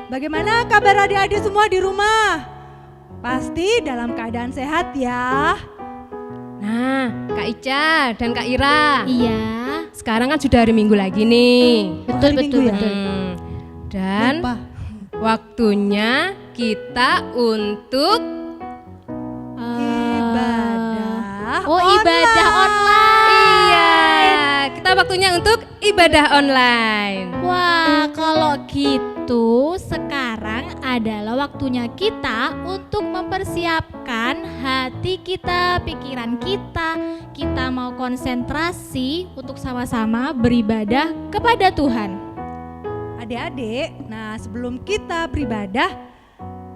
Bagaimana kabar adik-adik semua di rumah? Pasti dalam keadaan sehat ya. Nah, Kak Ica dan Kak Ira. Iya. Sekarang kan sudah hari Minggu lagi nih. Betul, Hari Minggu ya? betul. Dan Lupa. waktunya kita untuk Ibadah ibadah online. Iya, kita waktunya untuk ibadah online. Wah, kalau gitu sekarang adalah waktunya kita untuk mempersiapkan hati kita, pikiran kita. Kita mau konsentrasi untuk sama-sama beribadah kepada Tuhan. Adik-adik, nah sebelum kita beribadah,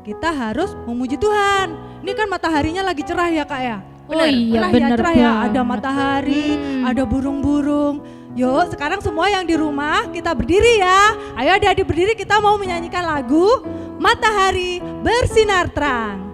kita harus memuji Tuhan. Ini kan mataharinya lagi cerah ya Kak ya? Oh iya, cerah bener cerah ya. banget. Ada matahari, ada burung-burung. Yuk sekarang semua yang di rumah kita berdiri ya. Ayo adik-adik berdiri, kita mau menyanyikan lagu Matahari Bersinar Terang.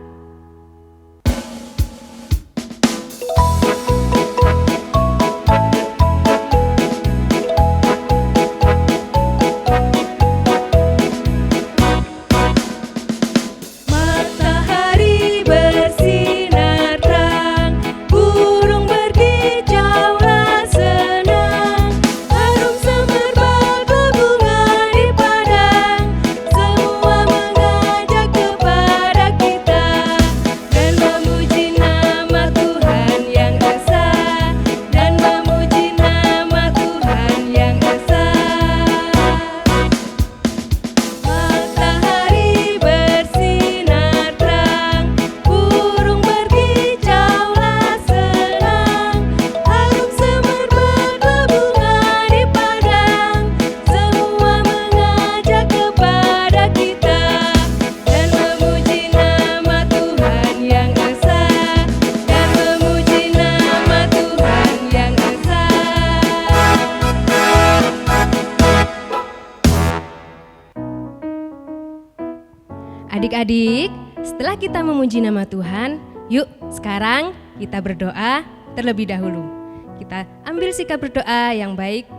Matahari bersinar terang, burung berkicaulah senang, harum semerbak berbunga di padang, semua mengajak kepada kita dan memuji nama Tuhan yang esa, dan memuji nama Tuhan yang esa. Matahari bersinar terang, burung berkicaulah senang, harum semerbak berbunga di padang, semua mengajak kepada kita dan memuji nama Tuhan yang esa, dan memuji nama Tuhan yang esa. Adik-adik, setelah kita memuji nama Tuhan, yuk sekarang kita berdoa terlebih dahulu. Kita ambil sikap berdoa yang baik.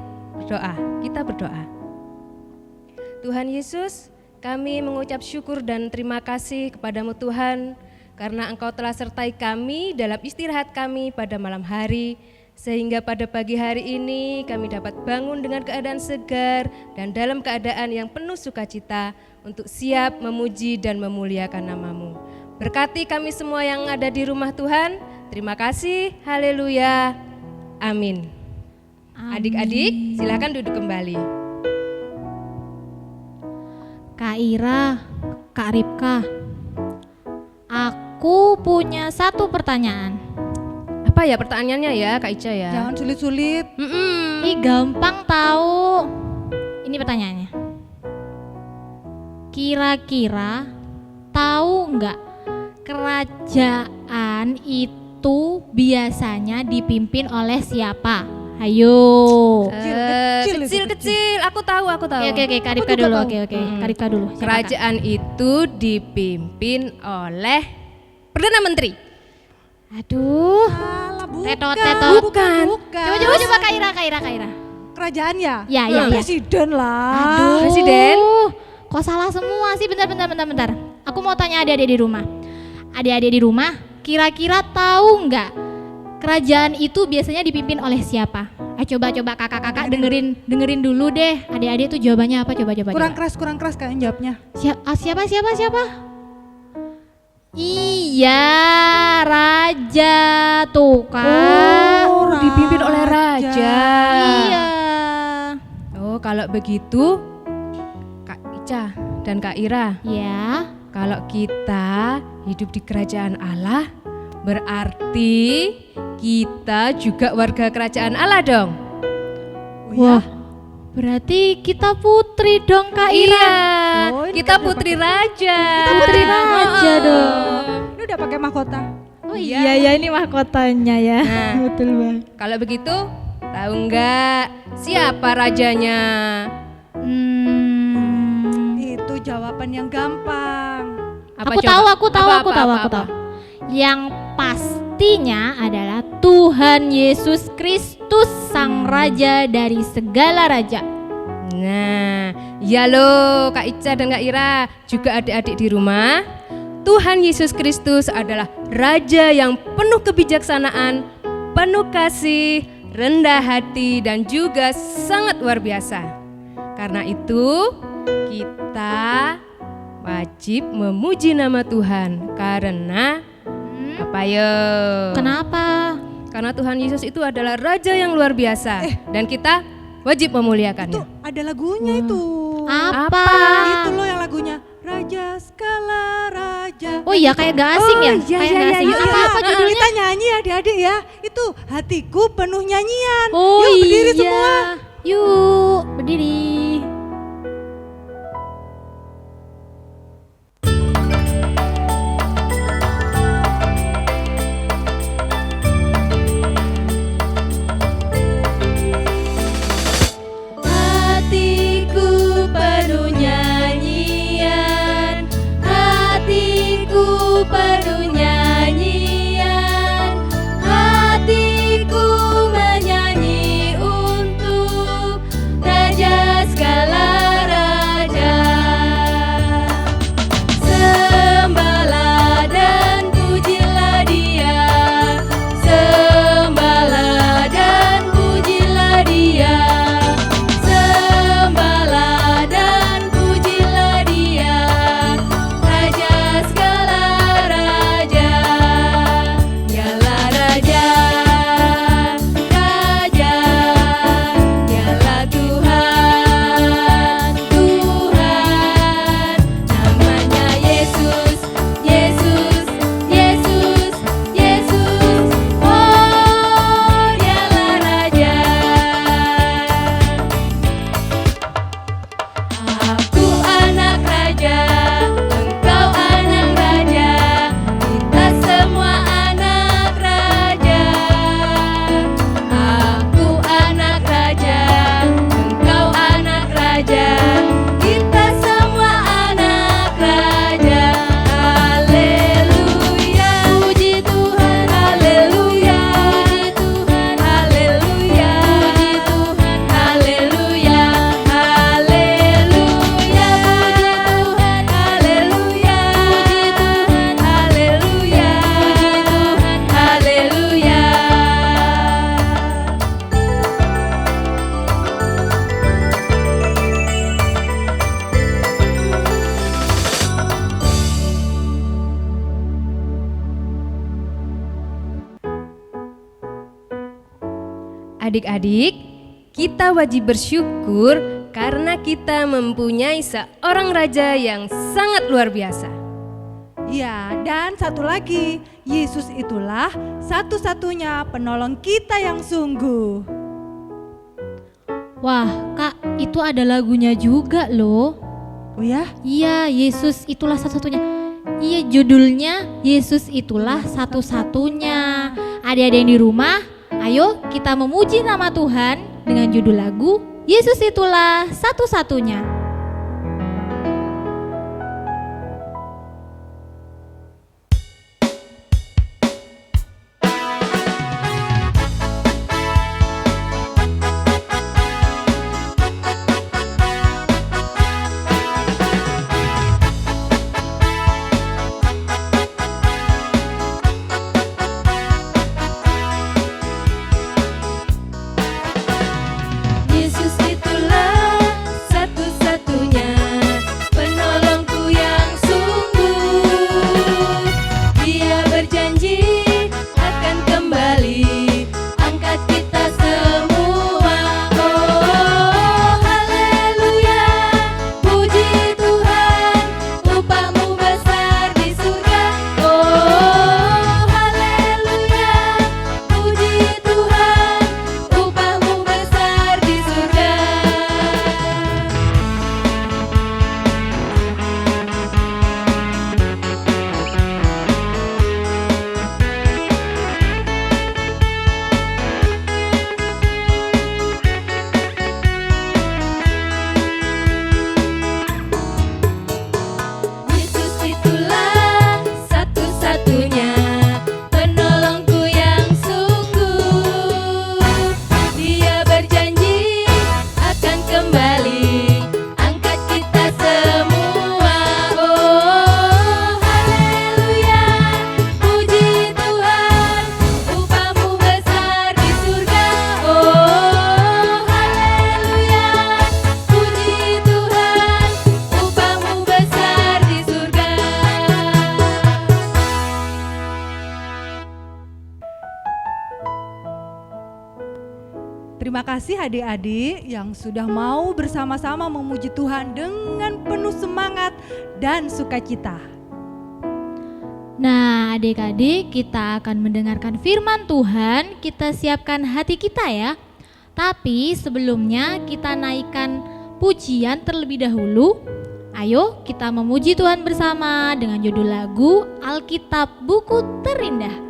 Kita berdoa. Tuhan Yesus, kami mengucap syukur dan terima kasih kepadamu Tuhan, karena Engkau telah sertai kami dalam istirahat kami pada malam hari, sehingga pada pagi hari ini kami dapat bangun dengan keadaan segar dan dalam keadaan yang penuh sukacita untuk siap memuji dan memuliakan nama-Mu. Berkati kami semua yang ada di rumah Tuhan. Terima kasih. Haleluya. Amin. Adik-adik, silakan duduk kembali. Kak Ira, Kak Ripka, aku punya satu pertanyaan. Apa ya pertanyaannya ya Kak Ica ya? Jangan sulit-sulit. Ih, gampang tahu. Ini pertanyaannya. Kira-kira tahu nggak kerajaan itu biasanya dipimpin oleh siapa? Ayo. Kecil-kecil. Aku tahu. Oke, Kak Ripka Aku juga dulu. tahu. Oke, Kak Ripka dulu. Siapa, Kak? Kerajaan itu dipimpin oleh Perdana Menteri. Aduh. Alah, bukan. Tetot. Bukan. Coba Kak Ira. Kerajaan ya? Ya. Presiden lah. Aduh. Presiden. Kok salah semua sih? Bentar. Aku mau tanya adik-adik di rumah. Adik-adik di rumah, kira-kira tahu nggak kerajaan itu biasanya dipimpin oleh siapa? Coba kakak-kakak dengerin dulu deh. Adik-adik tuh jawabannya apa? Coba. Kurang keras kayaknya jawabnya. Siapa? Iya, raja tuh kan. Oh, dipimpin oleh raja. Iya. Oh, kalau begitu Kak Ica dan Kak Ira, Ya. kalau kita hidup di kerajaan Allah, berarti kita juga warga kerajaan Allah dong. Wah, berarti kita putri dong Kak Ira. Iya, Oh, ini kita kan putri raja. Kita putri raja dong. Ini udah pakai mahkota. Oh iya ini mahkotanya ya. Nah, Betul banget. kalau begitu, tahu nggak siapa rajanya? Itu jawaban yang gampang. Aku tahu. Yang pastinya adalah Tuhan Yesus Kristus, Sang Raja dari segala raja. Nah, Ya loh Kak Ica dan Kak Ira, juga adik-adik di rumah. Tuhan Yesus Kristus adalah Raja yang penuh kebijaksanaan, penuh kasih, rendah hati, dan juga sangat luar biasa. Karena itu kita wajib memuji nama Tuhan. Karena apa ya? Kenapa? Karena Tuhan Yesus itu adalah Raja yang luar biasa. Dan kita wajib memuliakannya. Itu ada lagunya itu. Apa? Itu loh yang lagunya Raja Skala Raja. Oh iya, kayak gak asing ya? iya, Kayak iya, gak iya, asing. iya, Apa iya. apa judulnya? Kita nyanyi ya adik-adik ya. Itu hatiku penuh nyanyian. Oh Yuk berdiri iya. semua. Yuk, berdiri. Hatiku penuh nyanyian, hatiku penuh nyanyian, hatiku menyanyi untuk Raja segala raja. Sembahlah dan pujilah Dia, sembahlah dan pujilah Dia. Sembahlah dan pujilah Dia, Raja segala raja. Dialah Raja, Raja, Dialah Tuhan, Tuhan. Namanya Yesus, Yesus, Yesus, Yesus. Oh, Dialah Raja. Aku anak raja, engkau anak raja, kita semua anak raja. Aku anak raja, engkau anak raja, kita semua anak raja. Haleluya, puji Tuhan, haleluya, puji Tuhan, haleluya, puji Tuhan, haleluya, haleluya, puji Tuhan, haleluya, puji Tuhan, haleluya, puji Tuhan, haleluya. Adik-adik, kita wajib bersyukur karena kita mempunyai seorang raja yang sangat luar biasa. Ya, dan satu lagi, Yesus itulah satu-satunya penolong kita yang sungguh. Wah, Kak, itu ada lagunya juga loh. Oh ya? Iya, Yesus itulah satu-satunya. Iya, judulnya Yesus itulah satu-satunya. Adik-adik yang di rumah, ayo kita memuji nama Tuhan dengan judul lagu Yesus itulah satu-satunya. Yesus itulah satu-satunya Terima kasih adik-adik yang sudah mau bersama-sama memuji Tuhan dengan penuh semangat dan sukacita. Nah, adik-adik, kita akan mendengarkan firman Tuhan. Kita siapkan hati kita ya. Tapi sebelumnya kita naikkan pujian terlebih dahulu. Ayo kita memuji Tuhan bersama dengan judul lagu Alkitab Buku Terindah.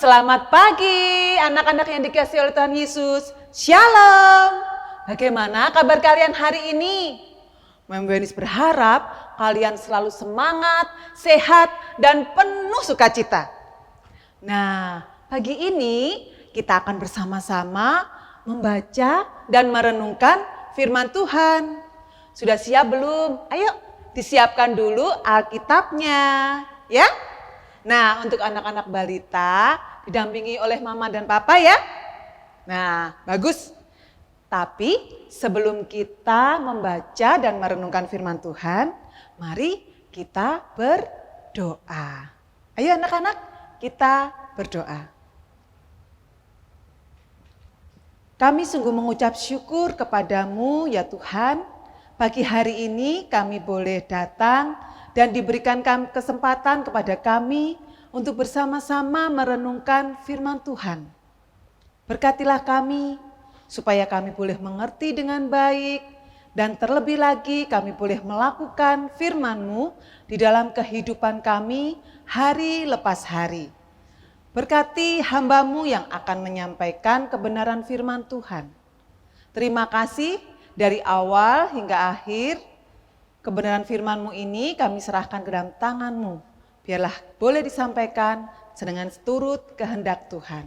Selamat pagi anak-anak yang dikasihi oleh Tuhan Yesus. Shalom. Bagaimana kabar kalian hari ini? Mem Wenis berharap kalian selalu semangat, sehat, dan penuh sukacita. Nah, pagi ini kita akan bersama-sama membaca dan merenungkan firman Tuhan. Sudah siap belum? Ayo disiapkan dulu Alkitabnya, ya. Nah, untuk anak-anak balita didampingi oleh mama dan papa ya. Nah, bagus. Tapi sebelum kita membaca dan merenungkan firman Tuhan, mari kita berdoa. Ayo anak-anak, kita berdoa. Kami sungguh mengucap syukur kepadamu ya Tuhan. Pagi hari ini kami boleh datang dan diberikan kesempatan kepada kami untuk bersama-sama merenungkan firman Tuhan. Berkatilah kami supaya kami boleh mengerti dengan baik dan terlebih lagi kami boleh melakukan firman-Mu di dalam kehidupan kami hari lepas hari. Berkati hamba-Mu yang akan menyampaikan kebenaran firman Tuhan. Terima kasih dari awal hingga akhir kebenaran firman-Mu ini kami serahkan ke dalam tangan-Mu. Biarlah boleh disampaikan dengan seturut kehendak Tuhan.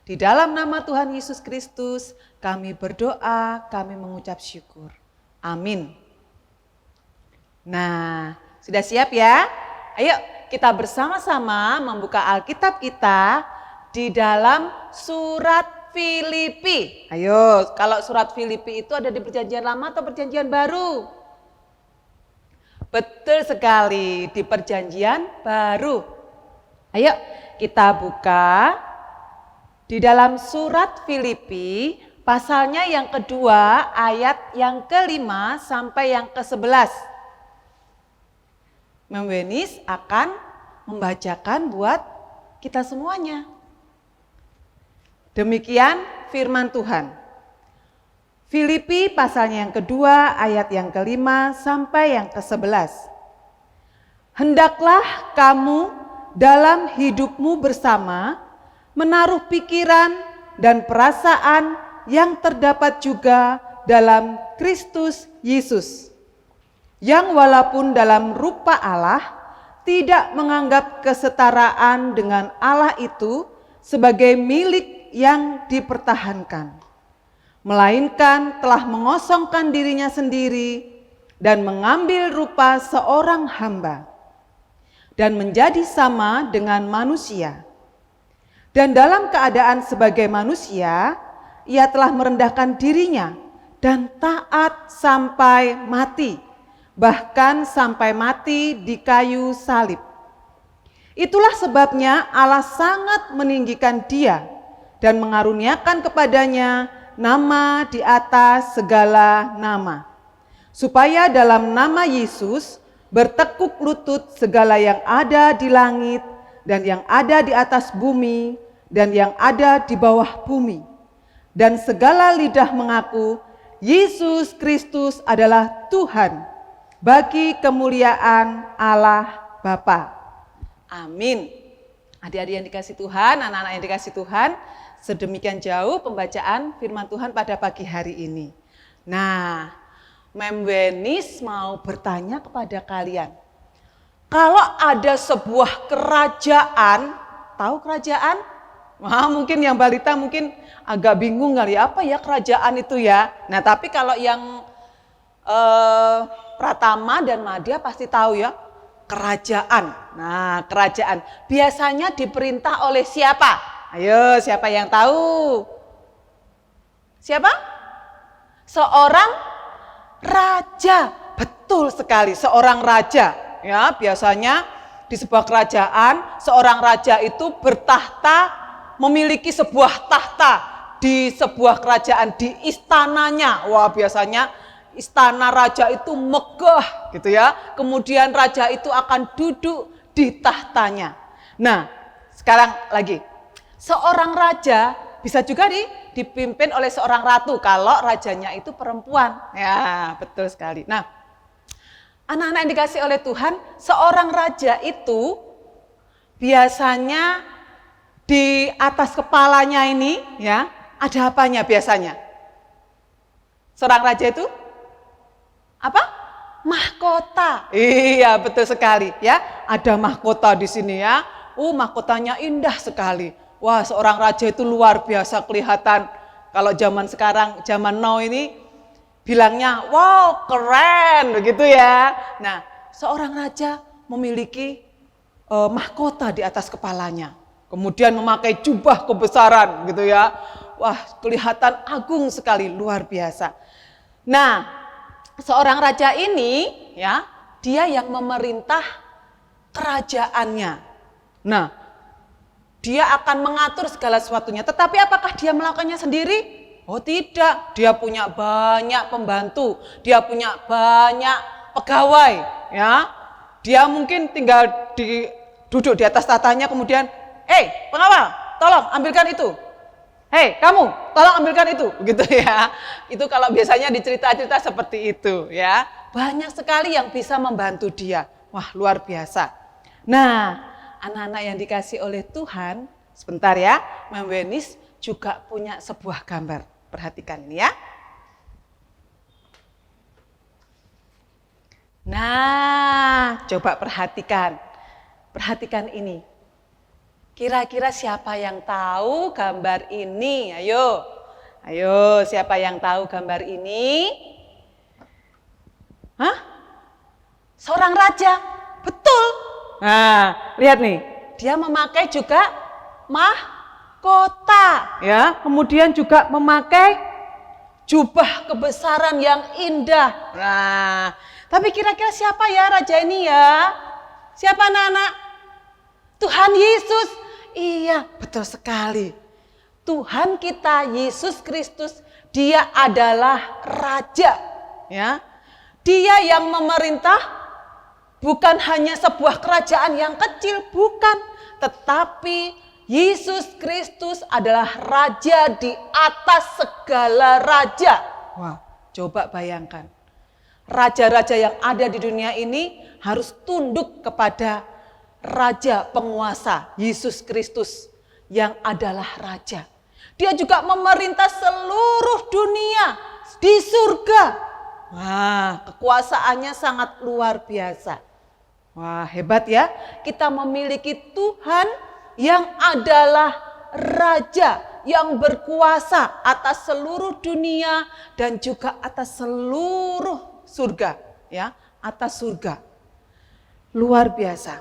Di dalam nama Tuhan Yesus Kristus kami berdoa, kami mengucap syukur. Amin. Nah, sudah siap ya? Ayo kita bersama-sama membuka Alkitab kita di dalam surat Filipi. Ayo, kalau surat Filipi itu ada di Perjanjian Lama atau Perjanjian Baru? Betul sekali, di Perjanjian Baru. Ayo kita buka di dalam surat Filipi pasalnya yang kedua ayat yang ke-5 sampai yang ke-11. Mem Wenis akan membacakan buat kita semuanya. Demikian firman Tuhan. Filipi pasalnya yang kedua, ayat yang kelima sampai yang ke-11. Hendaklah kamu dalam hidupmu bersama menaruh pikiran dan perasaan yang terdapat juga dalam Kristus Yesus, yang walaupun dalam rupa Allah tidak menganggap kesetaraan dengan Allah itu sebagai milik yang dipertahankan, melainkan telah mengosongkan dirinya sendiri dan mengambil rupa seorang hamba dan menjadi sama dengan manusia. Dan dalam keadaan sebagai manusia, ia telah merendahkan dirinya dan taat sampai mati, bahkan sampai mati di kayu salib. Itulah sebabnya Allah sangat meninggikan dia dan mengaruniakan kepadanya nama di atas segala nama, supaya dalam nama Yesus bertekuk lutut segala yang ada di langit dan yang ada di atas bumi dan yang ada di bawah bumi, dan segala lidah mengaku Yesus Kristus adalah Tuhan, bagi kemuliaan Allah Bapa. Amin. Adik-adik yang dikasih Tuhan, anak-anak yang dikasih Tuhan, sedemikian jauh pembacaan firman Tuhan pada pagi hari ini. Nah, Mem Wenis mau bertanya kepada kalian. Kalau ada sebuah kerajaan, tahu kerajaan? Wah, mungkin yang balita mungkin agak bingung kali, apa ya kerajaan itu ya. Nah, tapi kalau yang Pratama dan Madya pasti tahu ya, kerajaan. Nah, kerajaan biasanya diperintah oleh siapa? Ayo, siapa yang tahu? Siapa? Seorang raja. Betul sekali, seorang raja. Ya, biasanya di sebuah kerajaan, seorang raja itu bertahta, memiliki sebuah tahta di sebuah kerajaan, di istananya. Wah, biasanya istana raja itu megah gitu ya. Kemudian raja itu akan duduk di tahtanya. Nah, sekarang lagi. Seorang raja bisa juga dipimpin oleh seorang ratu kalau rajanya itu perempuan. Ya, betul sekali. Nah, anak-anak yang dikasih oleh Tuhan, seorang raja itu biasanya di atas kepalanya ini ya, ada apanya biasanya? Seorang raja itu apa? Mahkota. Iya, betul sekali ya. Ada mahkota di sini ya. Mahkotanya indah sekali. Wah, seorang raja itu luar biasa kelihatan. Kalau zaman sekarang, zaman now ini bilangnya, wow keren begitu ya. Nah, seorang raja memiliki mahkota di atas kepalanya. Kemudian memakai jubah kebesaran gitu ya. Wah, kelihatan agung sekali, luar biasa. Nah, seorang raja ini ya, dia yang memerintah kerajaannya. Nah, dia akan mengatur segala sesuatunya. Tetapi apakah dia melakukannya sendiri? Oh tidak, dia punya banyak pembantu, dia punya banyak pegawai, ya. Dia mungkin tinggal duduk di atas tatanya, kemudian, pengawal, tolong ambilkan itu. Kamu, tolong ambilkan itu, gitu ya. Itu kalau biasanya di cerita-cerita seperti itu, ya. Banyak sekali yang bisa membantu dia. Wah, luar biasa. Nah, anak-anak yang dikasih oleh Tuhan, sebentar ya, Mem Wenis juga punya sebuah gambar. Perhatikan ini ya. Nah, coba perhatikan. Perhatikan ini. Kira-kira siapa yang tahu gambar ini? Ayo. Ayo, siapa yang tahu gambar ini? Hah? Seorang raja. Betul. Nah, lihat nih. Dia memakai juga mahkota, ya. Kemudian juga memakai jubah kebesaran yang indah. Nah, tapi kira-kira siapa ya raja ini ya? Siapa anak-anak? Tuhan Yesus. Iya, betul sekali. Tuhan kita Yesus Kristus, dia adalah raja, ya. Dia yang memerintah bukan hanya sebuah kerajaan yang kecil, bukan. Tetapi Yesus Kristus adalah raja di atas segala raja. Wah, coba bayangkan. Raja-raja yang ada di dunia ini harus tunduk kepada raja penguasa Yesus Kristus yang adalah raja. Dia juga memerintah seluruh dunia di surga. Wah, kekuasaannya sangat luar biasa. Wah, hebat ya. Kita memiliki Tuhan yang adalah raja yang berkuasa atas seluruh dunia dan juga atas seluruh surga, ya, atas surga. Luar biasa.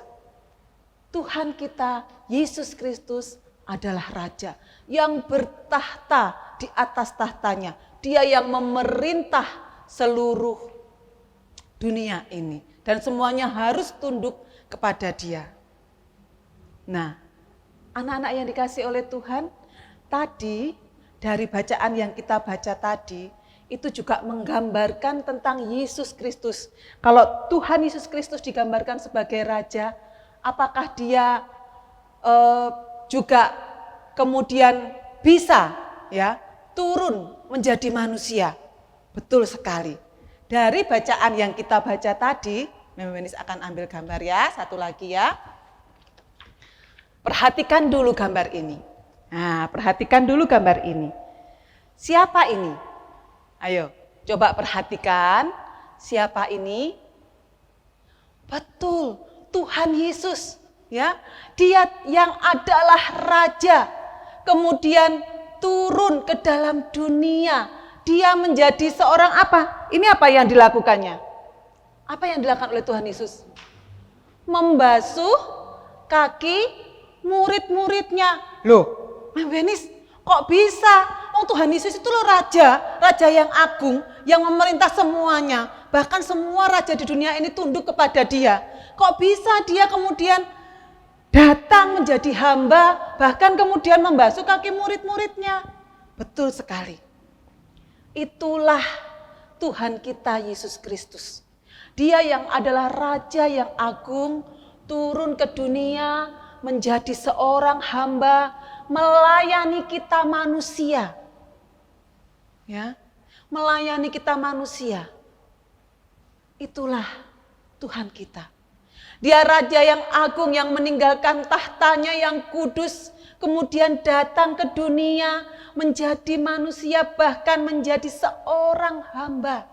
Tuhan kita Yesus Kristus adalah raja yang bertahta di atas tahtanya. Dia yang memerintah seluruh dunia ini dan semuanya harus tunduk kepada Dia. Nah, anak-anak yang dikasihi oleh Tuhan, tadi dari bacaan yang kita baca tadi itu juga menggambarkan tentang Yesus Kristus. Kalau Tuhan Yesus Kristus digambarkan sebagai raja, apakah Dia juga kemudian bisa ya turun menjadi manusia? Betul sekali. Dari bacaan yang kita baca tadi, Memenis akan ambil gambar ya, satu lagi ya. Perhatikan dulu gambar ini. Nah, perhatikan dulu gambar ini. Siapa ini? Ayo, coba perhatikan. Siapa ini? Betul, Tuhan Yesus, ya. Dia yang adalah raja. Kemudian turun ke dalam dunia. Dia menjadi seorang apa? Ini apa yang dilakukannya? Apa yang dilakukan oleh Tuhan Yesus? Membasuh kaki murid-muridnya. Loh, Benis, kok bisa? Oh, Tuhan Yesus itu loh raja yang agung, yang memerintah semuanya. Bahkan semua raja di dunia ini tunduk kepada Dia. Kok bisa Dia kemudian datang menjadi hamba, bahkan kemudian membasuh kaki murid-muridnya? Betul sekali. Itulah Tuhan kita Yesus Kristus. Dia yang adalah raja yang agung, turun ke dunia menjadi seorang hamba, melayani kita manusia. Ya, melayani kita manusia. Itulah Tuhan kita. Dia raja yang agung yang meninggalkan tahtanya yang kudus, kemudian datang ke dunia menjadi manusia, bahkan menjadi seorang hamba.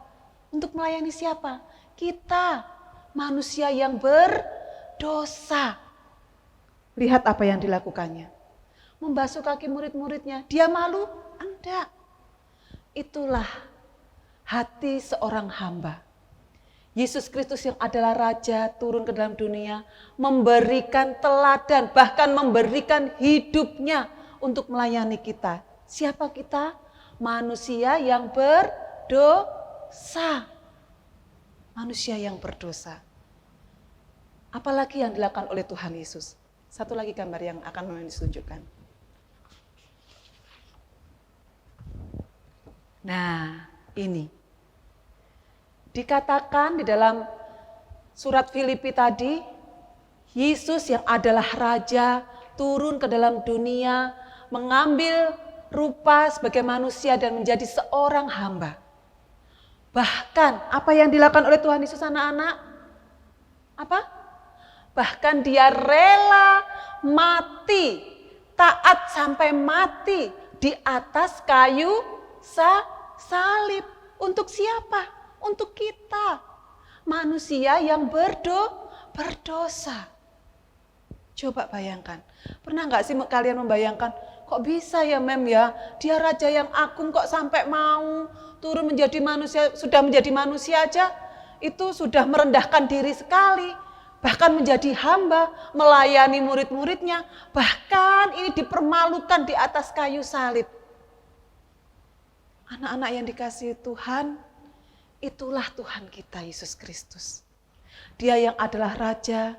Untuk melayani siapa? Kita, manusia yang berdosa. Lihat apa yang dilakukannya. Membasuh kaki murid-muridnya. Dia malu? Enggak. Itulah hati seorang hamba. Yesus Kristus yang adalah raja turun ke dalam dunia, memberikan teladan, bahkan memberikan hidupnya untuk melayani kita. Siapa kita? Manusia yang berdosa. Manusia yang berdosa. Apalagi yang dilakukan oleh Tuhan Yesus? Satu lagi gambar yang akan ditunjukkan. Nah, ini. Dikatakan di dalam surat Filipi tadi, Yesus yang adalah raja turun ke dalam dunia, mengambil rupa sebagai manusia dan menjadi seorang hamba. Bahkan apa yang dilakukan oleh Tuhan Yesus anak-anak? Apa? Bahkan Dia rela mati, taat sampai mati di atas kayu salib. Untuk siapa? Untuk kita, manusia yang berdosa. Coba bayangkan, pernah nggak sih kalian membayangkan, kok bisa ya Mem ya, Dia raja yang agung kok sampai mau turun menjadi manusia, sudah menjadi manusia aja, itu sudah merendahkan diri sekali, bahkan menjadi hamba, melayani murid-muridnya, bahkan ini dipermalukan di atas kayu salib. Anak-anak yang dikasihi Tuhan, itulah Tuhan kita Yesus Kristus. Dia yang adalah raja,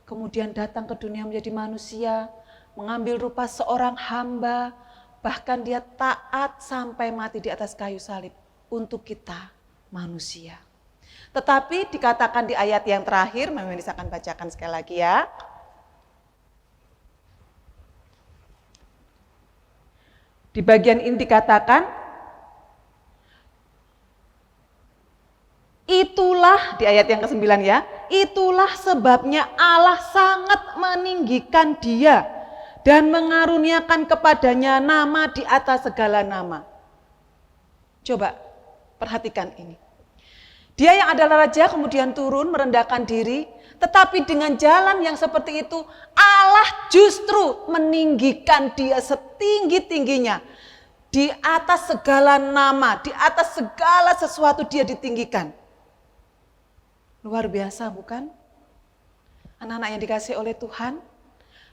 kemudian datang ke dunia menjadi manusia, mengambil rupa seorang hamba, bahkan Dia taat sampai mati di atas kayu salib untuk kita manusia. Tetapi dikatakan di ayat yang terakhir, Mama Nisa akan bacakan sekali lagi ya. Di bagian ini dikatakan, itulah di ayat yang ke-9 ya, itulah sebabnya Allah sangat meninggikan dia dan mengaruniakan kepadanya nama di atas segala nama. Coba perhatikan ini. Dia yang adalah raja kemudian turun merendahkan diri, tetapi dengan jalan yang seperti itu Allah justru meninggikan dia setinggi-tingginya. Di atas segala nama, di atas segala sesuatu dia ditinggikan. Luar biasa bukan? Anak-anak yang dikasihi oleh Tuhan,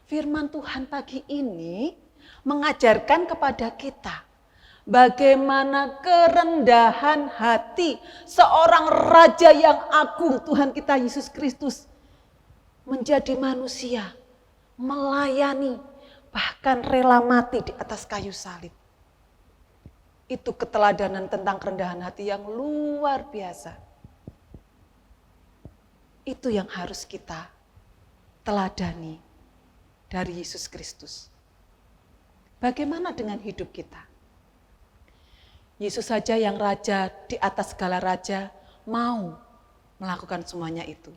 firman Tuhan pagi ini mengajarkan kepada kita bagaimana kerendahan hati seorang raja yang agung, Tuhan kita Yesus Kristus, menjadi manusia, melayani, bahkan rela mati di atas kayu salib. Itu keteladanan tentang kerendahan hati yang luar biasa. Itu yang harus kita teladani dari Yesus Kristus. Bagaimana dengan hidup kita? Yesus saja yang raja di atas segala raja mau melakukan semuanya itu.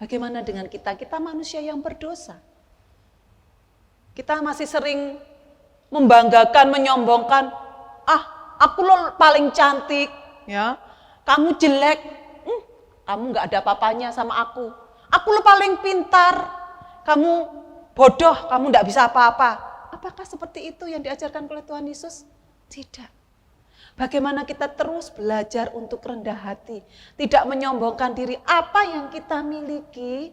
Bagaimana dengan kita? Kita manusia yang berdosa. Kita masih sering membanggakan, menyombongkan, aku lo paling cantik, ya. Kamu jelek, kamu nggak ada apa-apanya sama aku. Aku lo paling pintar, kamu bodoh, kamu nggak bisa apa-apa. Apakah seperti itu yang diajarkan oleh Tuhan Yesus? Tidak. Bagaimana kita terus belajar untuk rendah hati, tidak menyombongkan diri. Apa yang kita miliki,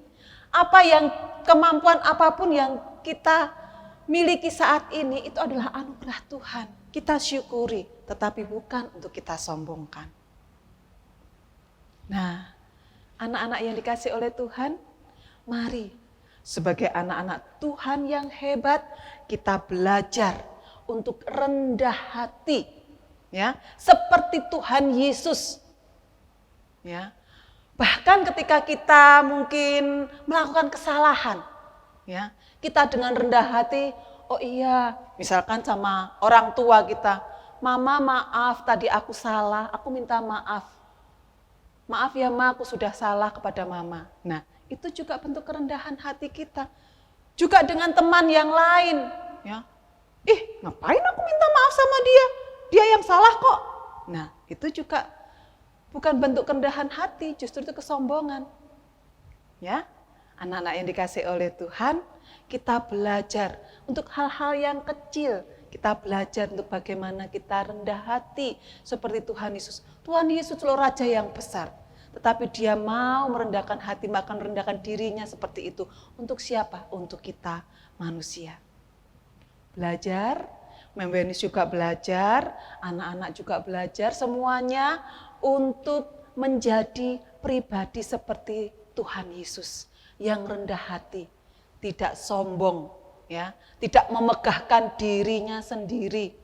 apa yang kemampuan apapun yang kita miliki saat ini, itu adalah anugerah Tuhan. Kita syukuri, tetapi bukan untuk kita sombongkan. Nah, anak-anak yang dikasih oleh Tuhan, mari sebagai anak-anak Tuhan yang hebat, kita belajar untuk rendah hati. Ya, seperti Tuhan Yesus. Ya. Bahkan ketika kita mungkin melakukan kesalahan, ya, kita dengan rendah hati, oh iya, misalkan sama orang tua kita, Mama maaf tadi aku salah, aku minta maaf. Maaf ya Ma, aku sudah salah kepada Mama. Nah, itu juga bentuk kerendahan hati kita. Juga dengan teman yang lain, ya. Ngapain aku minta maaf sama dia? Dia yang salah kok. Nah, itu juga bukan bentuk kerendahan hati, justru itu kesombongan. Ya, anak-anak yang dikasih oleh Tuhan, kita belajar untuk hal-hal yang kecil. Kita belajar untuk bagaimana kita rendah hati seperti Tuhan Yesus. Tuhan Yesus loh raja yang besar. Tetapi dia mau merendahkan hati, bahkan merendahkan dirinya seperti itu. Untuk siapa? Untuk kita manusia. Belajar. Membenis juga belajar, anak-anak juga belajar, semuanya untuk menjadi pribadi seperti Tuhan Yesus yang rendah hati, tidak sombong, ya, tidak memegahkan dirinya sendiri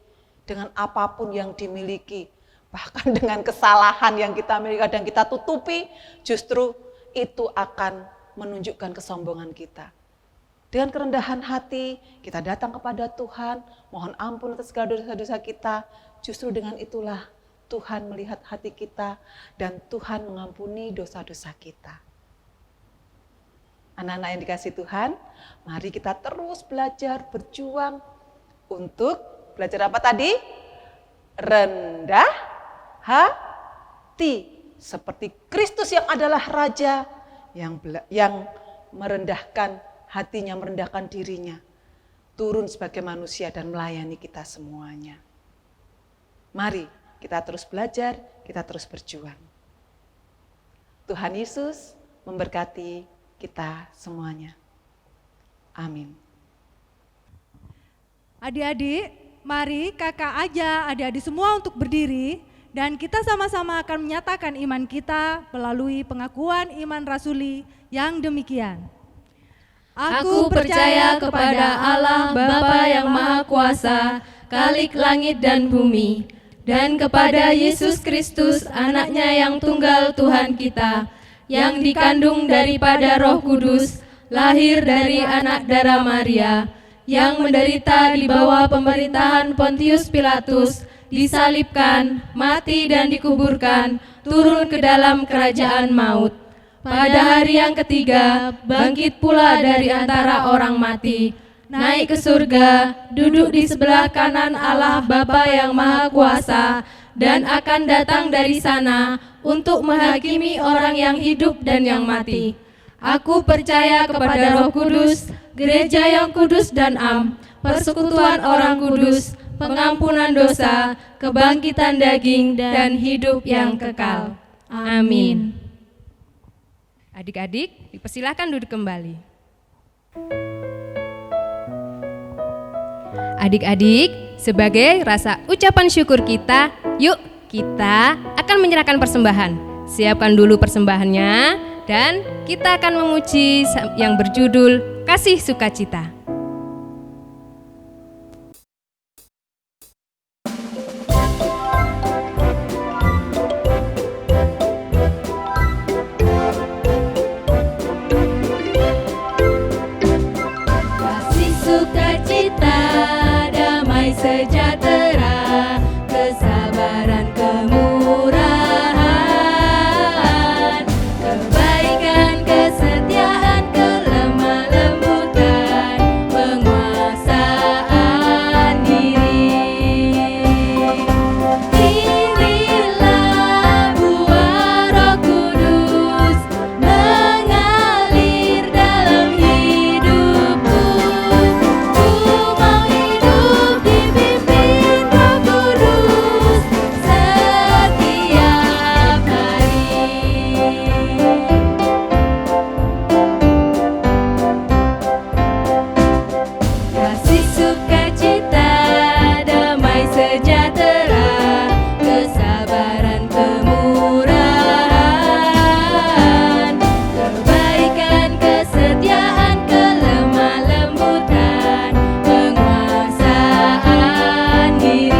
dengan apapun yang dimiliki, bahkan dengan kesalahan yang kita miliki dan kita tutupi, justru itu akan menunjukkan kesombongan kita. Dengan kerendahan hati, kita datang kepada Tuhan, mohon ampun atas segala dosa-dosa kita. Justru dengan itulah Tuhan melihat hati kita dan Tuhan mengampuni dosa-dosa kita. Anak-anak yang dikasih Tuhan, mari kita terus belajar, berjuang untuk belajar apa tadi? Rendah hati. Seperti Kristus yang adalah Raja yang merendahkan hatinya, merendahkan dirinya, turun sebagai manusia dan melayani kita semuanya. Mari kita terus belajar, kita terus berjuang. Tuhan Yesus memberkati kita semuanya. Amin. Adik-adik, mari kakak aja, adik-adik semua untuk berdiri. Dan kita sama-sama akan menyatakan iman kita melalui pengakuan iman rasuli yang demikian. Aku percaya kepada Allah Bapa yang Maha Kuasa, Khalik langit dan bumi, dan kepada Yesus Kristus, anaknya yang tunggal Tuhan kita, yang dikandung daripada Roh Kudus, lahir dari anak darah Maria, yang menderita di bawah pemerintahan Pontius Pilatus, disalibkan, mati dan dikuburkan, turun ke dalam kerajaan maut. Pada hari yang ketiga, bangkit pula dari antara orang mati, naik ke surga, duduk di sebelah kanan Allah Bapa yang Maha Kuasa, dan akan datang dari sana untuk menghakimi orang yang hidup dan yang mati. Aku percaya kepada Roh Kudus, gereja yang kudus dan am, persekutuan orang kudus, pengampunan dosa, kebangkitan daging, dan hidup yang kekal. Amin. Adik-adik, dipersilakan duduk kembali. Adik-adik, sebagai rasa ucapan syukur kita, yuk kita akan menyerahkan persembahan. Siapkan dulu persembahannya dan kita akan memuji yang berjudul Kasih Sukacita. Kasih sukacita, damai sejahtera, kesabaran, kemurahan, kebaikan, kesetiaan, kelemah lembutan, penguasaan diri. Inilah buah Roh Kudus mengalir dalam hidupku. Ku mau hidup dipimpin Roh Kudus setiap hari. Kasih sukacita, damai sejahtera, kesabaran, kemurahan, kebaikan, kesetiaan, kelemah lembutan, penguasaan diri.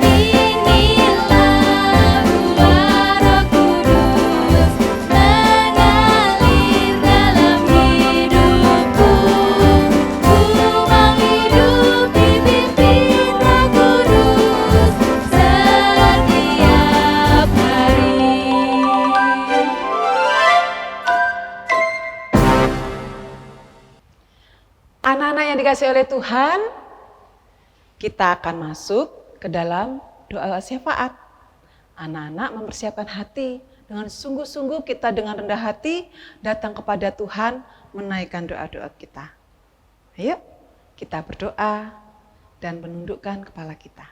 Inilah buah Roh Kudus mengalir dalam hidupku. Ku mau hidup dipimpin Roh Kudus setiap hari. Anak-anak yang dikasihi oleh Tuhan, kita akan masuk ke dalam doa syafaat. Anak-anak mempersiapkan hati dengan sungguh-sungguh, kita dengan rendah hati datang kepada Tuhan menaikkan doa-doa kita. Ayo kita berdoa dan menundukkan kepala kita.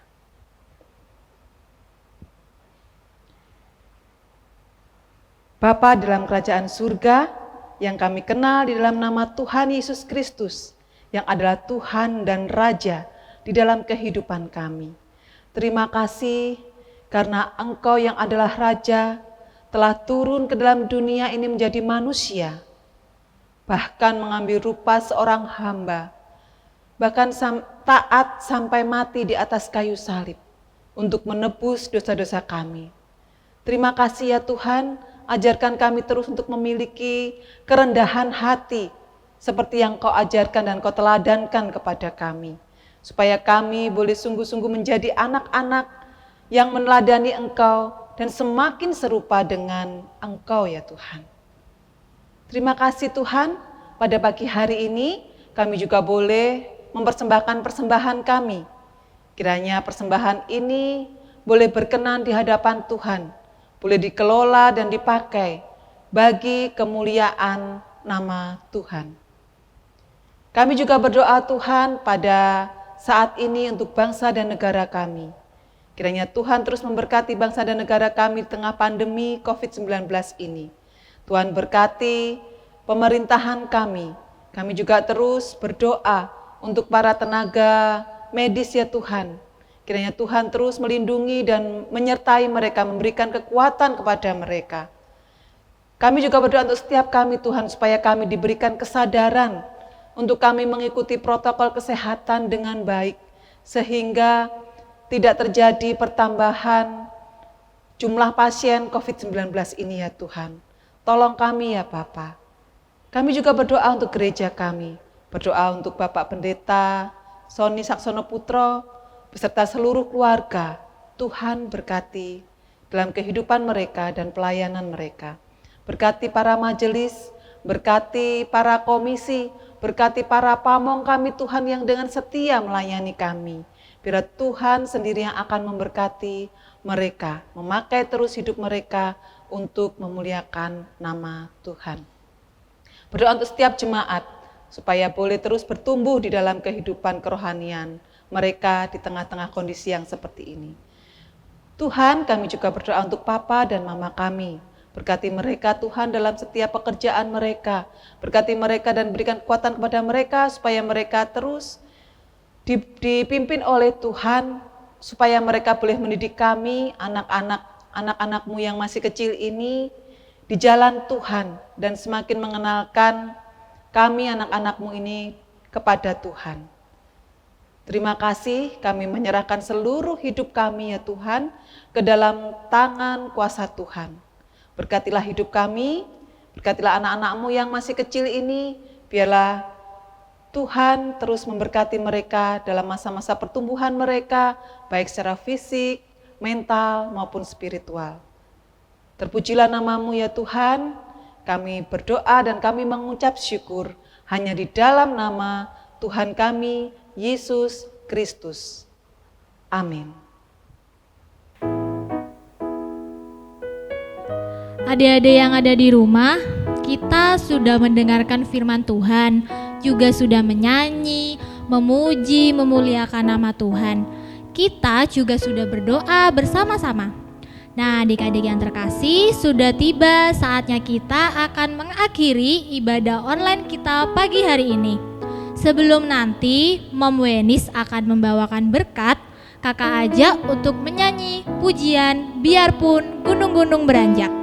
Bapa dalam kerajaan surga, yang kami kenal di dalam nama Tuhan Yesus Kristus, yang adalah Tuhan dan Raja di dalam kehidupan kami. Terima kasih karena Engkau yang adalah Raja telah turun ke dalam dunia ini menjadi manusia, bahkan mengambil rupa seorang hamba, bahkan taat sampai mati di atas kayu salib untuk menebus dosa-dosa kami. Terima kasih ya Tuhan, ajarkan kami terus untuk memiliki kerendahan hati seperti yang Kau ajarkan dan Kau teladankan kepada kami, supaya kami boleh sungguh-sungguh menjadi anak-anak yang meneladani Engkau dan semakin serupa dengan Engkau ya Tuhan. Terima kasih Tuhan, pada pagi hari ini kami juga boleh mempersembahkan persembahan kami. Kiranya persembahan ini boleh berkenan di hadapan Tuhan, boleh dikelola dan dipakai bagi kemuliaan nama Tuhan. Kami juga berdoa Tuhan pada saat ini untuk bangsa dan negara kami. Kiranya Tuhan terus memberkati bangsa dan negara kami di tengah pandemi COVID-19 ini. Tuhan berkati pemerintahan kami. Kami juga terus berdoa untuk para tenaga medis ya Tuhan. Kiranya Tuhan terus melindungi dan menyertai mereka, memberikan kekuatan kepada mereka. Kami juga berdoa untuk setiap kami Tuhan, supaya kami diberikan kesadaran untuk kami mengikuti protokol kesehatan dengan baik, sehingga tidak terjadi pertambahan jumlah pasien COVID-19 ini ya Tuhan. Tolong kami ya Bapa. Kami juga berdoa untuk gereja kami, berdoa untuk Bapak Pendeta Sony Saksono Putro, beserta seluruh keluarga. Tuhan berkati dalam kehidupan mereka dan pelayanan mereka. Berkati para majelis, berkati para komisi, berkati para pamong kami Tuhan yang dengan setia melayani kami. Biar Tuhan sendiri yang akan memberkati mereka, memakai terus hidup mereka untuk memuliakan nama Tuhan. Berdoa untuk setiap jemaat, supaya boleh terus bertumbuh di dalam kehidupan kerohanian mereka di tengah-tengah kondisi yang seperti ini. Tuhan, kami juga berdoa untuk Papa dan Mama kami. Berkati mereka Tuhan dalam setiap pekerjaan mereka. Berkati mereka dan berikan kekuatan kepada mereka supaya mereka terus dipimpin oleh Tuhan, supaya mereka boleh mendidik kami, anak-anak-mu yang masih kecil ini, di jalan Tuhan, dan semakin mengenalkan kami anak-anak-mu ini kepada Tuhan. Terima kasih, kami menyerahkan seluruh hidup kami ya Tuhan, ke dalam tangan kuasa Tuhan. Berkatilah hidup kami, berkatilah anak-anak-mu yang masih kecil ini, biarlah Tuhan terus memberkati mereka dalam masa-masa pertumbuhan mereka, baik secara fisik, mental, maupun spiritual. Terpujilah nama-Mu ya Tuhan, kami berdoa dan kami mengucap syukur hanya di dalam nama Tuhan kami, Yesus Kristus. Amin. Adik-adik yang ada di rumah, kita sudah mendengarkan firman Tuhan, juga sudah menyanyi, memuji, memuliakan nama Tuhan. Kita juga sudah berdoa bersama-sama. Nah, adik-adik yang terkasih, sudah tiba saatnya kita akan mengakhiri ibadah online kita pagi hari ini. Sebelum nanti Mom Wenis akan membawakan berkat, kakak ajak untuk menyanyi pujian Biarpun Gunung-gunung Beranjak.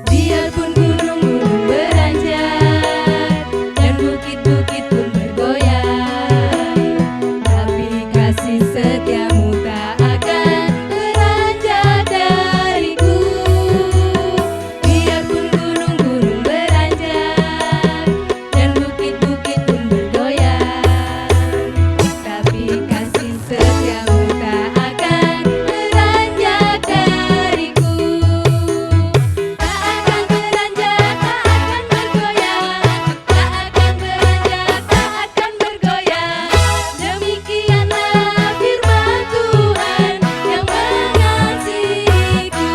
Biarpun gunung-gunung beranjak dan bukit-bukit pun bergoyang, tapi kasih setiamu tak akan beranjak dariku. Biarpun gunung-gunung beranjak dan bukit-bukit pun bergoyang, tapi kasih setiamu tak akan beranjak dariku. Demikianlah firman Tuhan yang mengasihiku.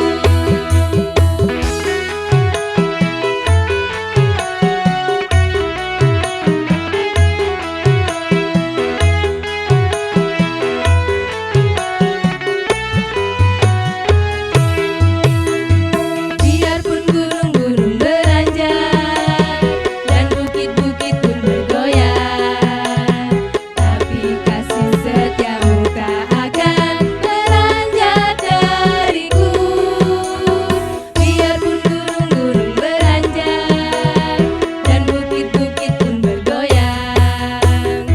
Biarpun gunung-gunung beranjak dan bukit-bukit pun bergoyang, tapi kasih setiamu tak akan beranjak dariku. Biarpun gunung-gunung beranjak dan bukit-bukit pun bergoyang,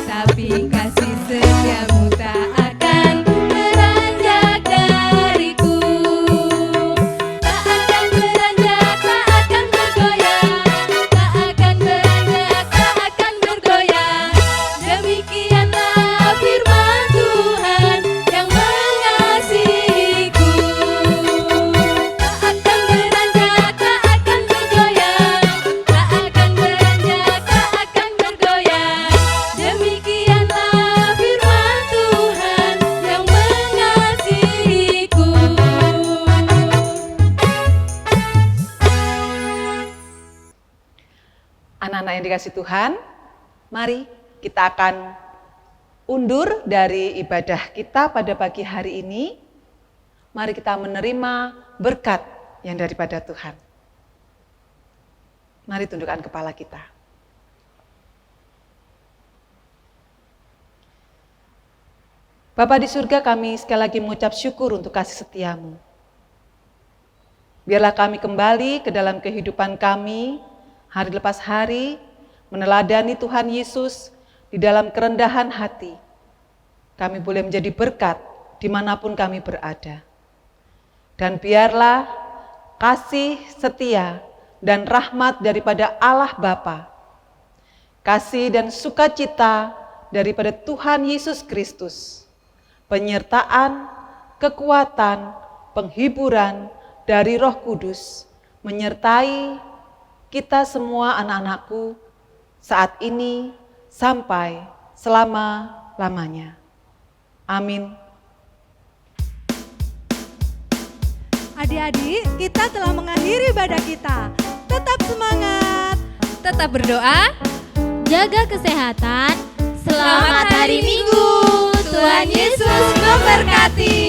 tapi kasih setiamu tak akan beranjak dariku. Tak akan beranjak, tak akan bergoyang, tak akan beranjak, tak akan bergoyang. Demikianlah firman Tuhan yang mengasihiku. Tak akan beranjak, tak akan bergoyang, tak akan beranjak, tak akan bergoyang. Demikianlah firman Tuhan yang mengasihiku. Anak-anak yang dikasih Tuhan, mari kita akan undur dari ibadah kita pada pagi hari ini. mari kita menerima berkat yang daripada Tuhan. Mari tundukkan kepala kita. Bapa di surga, kami sekali lagi mengucap syukur untuk kasih setia-Mu. Biarlah kami kembali ke dalam kehidupan kami, hari lepas hari, meneladani Tuhan Yesus di dalam kerendahan hati. Kami boleh menjadi berkat dimanapun kami berada. Dan biarlah kasih setia dan rahmat daripada Allah Bapa, kasih dan sukacita daripada Tuhan Yesus Kristus, penyertaan, kekuatan, penghiburan dari Roh Kudus menyertai kita semua anak-anakku saat ini sampai selama-lamanya. Amin. Adik-adik, kita telah mengakhiri ibadah kita. Tetap semangat. Tetap berdoa. Jaga kesehatan. Selamat hari Minggu. Tuhan Yesus memberkati.